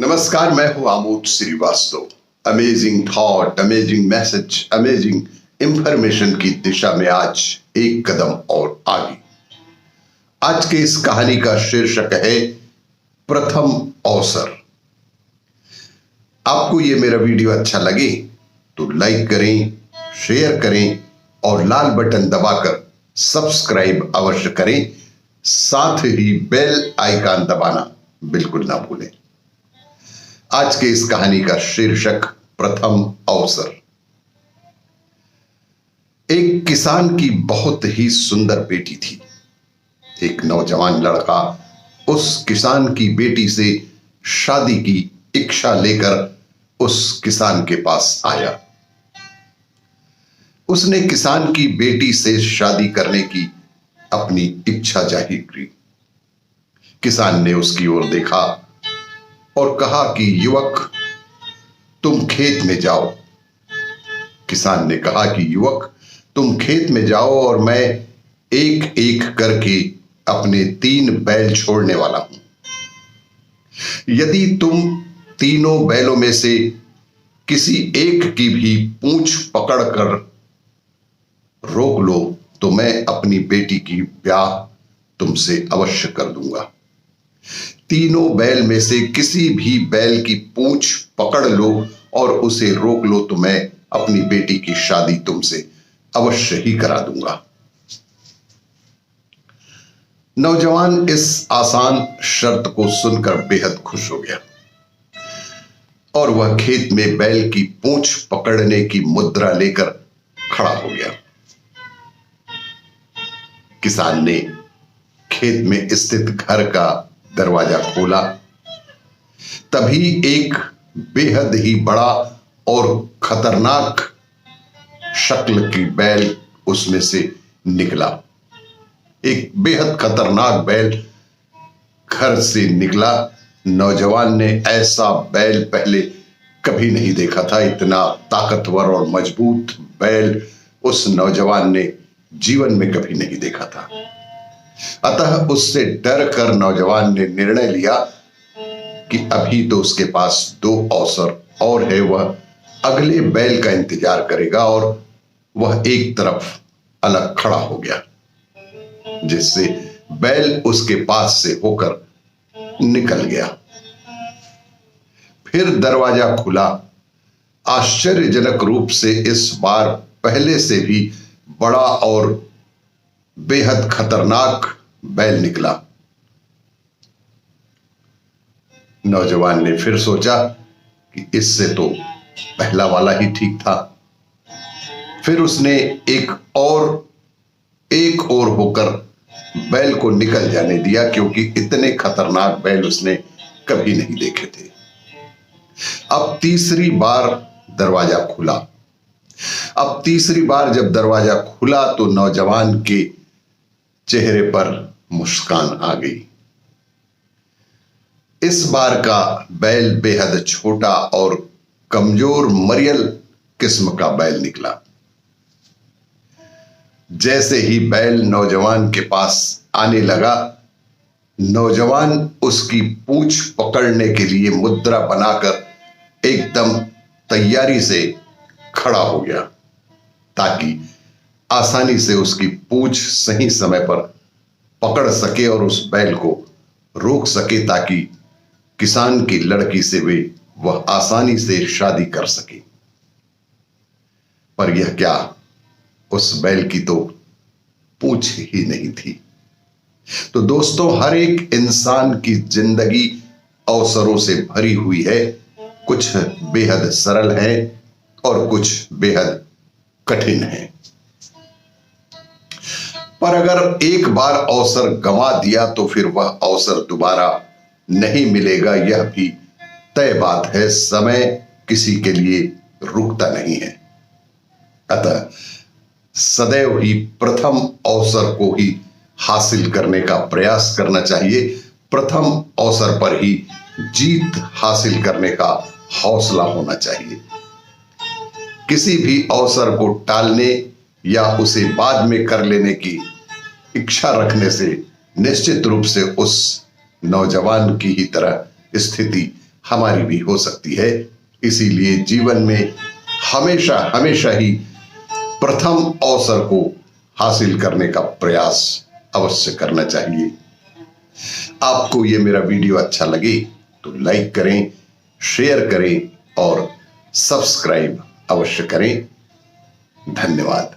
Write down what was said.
नमस्कार, मैं हूं Amod Shrivastava. Amazing thought, amazing message, amazing information की दिशा में आज एक कदम और आगे। आज के इस कहानी का शीर्षक है प्रथम अवसर। आपको ये मेरा वीडियो अच्छा लगे तो लाइक करें, शेयर करें और लाल बटन दबाकर सब्सक्राइब अवश्य करें। साथ ही बेल आइकन दबाना बिल्कुल ना भूलें। आज के इस कहानी का शीर्षक प्रथम अवसर। एक किसान की बहुत ही सुंदर बेटी थी। एक नौजवान लड़का उस किसान की बेटी से शादी की इच्छा लेकर उस किसान के पास आया। उसने किसान की बेटी से शादी करने की अपनी इच्छा जाहिर की। किसान ने उसकी ओर देखा और कहा कि युवक, तुम खेत में जाओ। किसान ने कहा कि युवक, तुम खेत में जाओ और मैं एक एक करके अपने 3 बैल छोड़ने वाला हूं। यदि तुम तीनों बैलों में से किसी एक की भी पूंछ पकड़कर रोक लो तो मैं अपनी बेटी की ब्याह तुमसे अवश्य कर दूंगा। तीनों बैल में से किसी भी बैल की पूंछ पकड़ लो और उसे रोक लो तो मैं अपनी बेटी की शादी तुमसे अवश्य ही करा दूंगा। नौजवान इस आसान शर्त को सुनकर बेहद खुश हो गया और वह खेत में बैल की पूंछ पकड़ने की मुद्रा लेकर खड़ा हो गया। किसान ने खेत में स्थित घर का दरवाजा खोला। तभी एक बेहद ही बड़ा और खतरनाक शक्ल की बैल उसमें से निकला। एक बेहद खतरनाक बैल घर से निकला। नौजवान ने ऐसा बैल पहले कभी नहीं देखा था। इतना ताकतवर और मजबूत बैल उस नौजवान ने जीवन में कभी नहीं देखा था। अतः उससे डर कर नौजवान ने निर्णय लिया कि अभी तो उसके पास 2 अवसर और है। वह अगले बैल का इंतजार करेगा और वह एक तरफ अलग खड़ा हो गया, जिससे बैल उसके पास से होकर निकल गया। फिर दरवाजा खुला। आश्चर्यजनक रूप से इस बार पहले से भी बड़ा और बेहद खतरनाक बैल निकला। नौजवान ने फिर सोचा कि इससे तो पहला वाला ही ठीक था। फिर उसने एक और होकर बैल को निकल जाने दिया, क्योंकि इतने खतरनाक बैल उसने कभी नहीं देखे थे। अब तीसरी बार दरवाजा खुला। अब तीसरी बार जब दरवाजा खुला तो नौजवान के चेहरे पर मुस्कान आ गई। इस बार का बैल बेहद छोटा और कमजोर मरियल किस्म का बैल निकला। जैसे ही बैल नौजवान के पास आने लगा, नौजवान उसकी पूंछ पकड़ने के लिए मुद्रा बनाकर एकदम तैयारी से खड़ा हो गया, ताकि आसानी से उसकी पूंछ सही समय पर पकड़ सके और उस बैल को रोक सके, ताकि किसान की लड़की से वह आसानी से शादी कर सके। पर यह क्या, उस बैल की तो पूंछ ही नहीं थी। तो दोस्तों, हर एक इंसान की जिंदगी अवसरों से भरी हुई है। कुछ बेहद सरल है और कुछ बेहद कठिन है। पर अगर एक बार अवसर गंवा दिया तो फिर वह अवसर दोबारा नहीं मिलेगा, यह भी तय बात है। समय किसी के लिए रुकता नहीं है। अतः सदैव ही प्रथम अवसर को ही हासिल करने का प्रयास करना चाहिए। प्रथम अवसर पर ही जीत हासिल करने का हौसला होना चाहिए। किसी भी अवसर को टालने या उसे बाद में कर लेने की इच्छा रखने से निश्चित रूप से उस नौजवान की ही तरह स्थिति हमारी भी हो सकती है। इसीलिए जीवन में हमेशा हमेशा ही प्रथम अवसर को हासिल करने का प्रयास अवश्य करना चाहिए। आपको ये मेरा वीडियो अच्छा लगे तो लाइक करें, शेयर करें और सब्सक्राइब अवश्य करें। धन्यवाद।